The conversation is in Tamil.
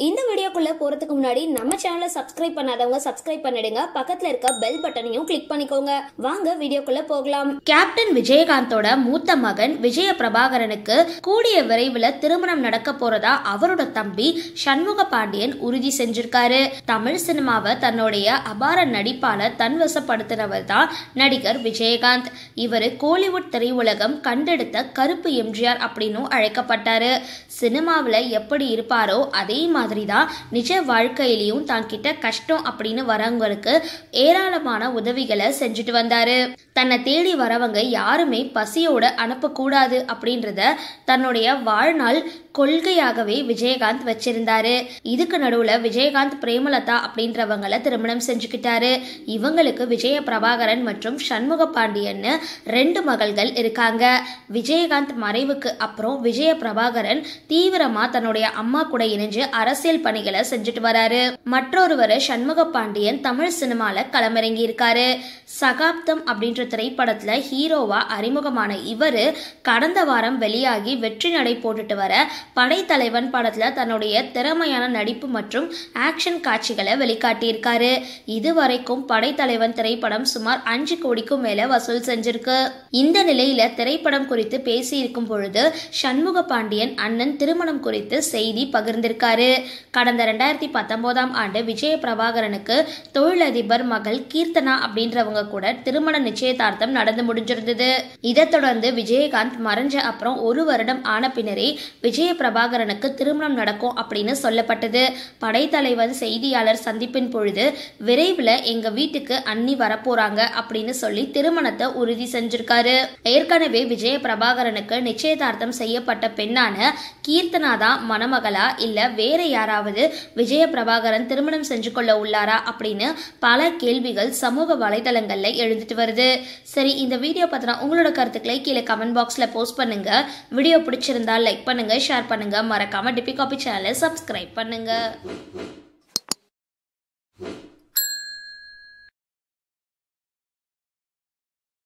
இந்த வீடியோக்குள்ள போறதுக்கு முன்னாடி நம்ம சேனலை சப்ஸ்கிரைப் பண்ணாதவங்க சப்ஸ்கிரைப் பண்ணிடுங்க, பக்கத்துல இருக்க பெல் பட்டனையும் கிளிக் பண்ணிக்கோங்க. வாங்க வீடியோக்குள்ள போகலாம். கேப்டன் விஜயகாந்தோட மூத்த மகன் விஜய பிரபாகரனுக்கு கூடிய விரைவில் திருமணம் நடக்க போறதா அவரோட தம்பி சண்முக பாண்டியன் உறுதி செஞ்சிருக்காரு. தமிழ் சினிமாவை தன்னுடைய அபார நடிப்பால தன்வசப்படுத்தினவர் தான் நடிகர் விஜயகாந்த். இவர் கோலிவுட் திரையுலகம் கண்டெடுத்த கருப்பு எம்ஜிஆர் அப்படின்னு அழைக்கப்பட்டாரு. சினிமாவில் எப்படி இருப்பாரோ அதே மாதிரிதான் நிஜ வாழ்க்கையிலையும் தான் கிட்ட கஷ்டம் அப்படின்னு வரவங்களுக்கு ஏராளமான உதவிகளை செஞ்சுட்டு வந்தாரு. தன்னை தேடி வரவங்க யாருமே பசியோட அனுப்பக்கூடாது அப்படின்றத தன்னுடைய வாழ்நாள் கொள்கையாகவே விஜயகாந்த் வச்சிருந்தாரு. இதுக்கு நடுவுல விஜயகாந்த் பிரேமலதா அப்படின்றவங்களை திருமணம் செஞ்சுக்கிட்டாரு. இவங்களுக்கு விஜய பிரபாகரன் மற்றும் சண்முக பாண்டியன் 2 மகள்கள் இருக்காங்க. விஜயகாந்த் மறைவுக்கு அப்புறம் விஜய பிரபாகரன் தீவிரமா தன்னுடைய அம்மா கூட இணைஞ்சு அரசியல் பணிகளை செஞ்சுட்டு வராரு. மற்றொருவர் சண்முக பாண்டியன் தமிழ் சினிமால களமிறங்கி இருக்காரு. சகாப்தம் அப்படின்ற திரைப்படத்துல ஹீரோவா அறிமுகமான இவரு கடந்த வாரம் வெளியாகி வெற்றி நடை போட்டுட்டு வர படைத்தலைவன் படத்துல தன்னுடைய திறமையான நடிப்பு மற்றும் ஆக்ஷன் காட்சிகளை வெளிக்காட்டியிருக்காரு. இதுவரைக்கும் படைத்தலைவன் திரைப்படம் சுமார் 5 கோடிக்கும் மேல வசூல் செஞ்சிருக்கு. இந்த நிலையில திரைப்படம் குறித்து பேசி இருக்கும் பொழுது சண்முக பாண்டியன் அண்ணன் திருமணம் குறித்து செய்தி பகிர்ந்திருக்காரு. கடந்த 2019ஆம் ஆண்டு விஜய பிரபாகரனுக்கு தொழிலதிபர் மகள் கீர்த்தனா அப்படின்றவங்க கூட திருமண நிச்சயதார்த்தம் நடந்து முடிஞ்சிருந்தது. இதை தொடர்ந்து விஜயகாந்த் மறைஞ்ச அப்புறம் 1 வருடம் ஆன பின்னரே விஜய பிரபாகரனுக்கு திருமணம் நடக்கும் அப்படின்னு சொல்லப்பட்டது. படைத்தலைவன் செய்தியாளர் சந்திப்பின் பொழுது விரைவில் எங்க வீட்டுக்கு அண்ணி வரப்போறாங்க அப்படின்னு சொல்லி திருமணத்தை உறுதி செஞ்சிருக்காரு. ஏற்கனவே விஜய பிரபாகரனுக்கு நிச்சயதார்த்தம் செய்யப்பட்ட பெண்ணான கீர்த்தனா தான் மணமகளா இல்ல வேற யாராவது விஜய பிரபாகரன் திருமணம் செஞ்சு கொள்ள உள்ளாரா அப்படின்னு பல கேள்விகள் சமூக வலைதளங்கள்ல எழுந்துட்டு வருது. சரி, இந்த வீடியோ பத்தின உங்களோட கருத்துக்களை கீழே கமெண்ட் பாக்ஸ்ல போஸ்ட் பண்ணுங்க. வீடியோ பிடிச்சிருந்தா லைக் பண்ணுங்க, ஷேர் பண்ணுங்க, மறக்காம டிபி காபி சேனலை சப்ஸ்கிரைப் பண்ணுங்க.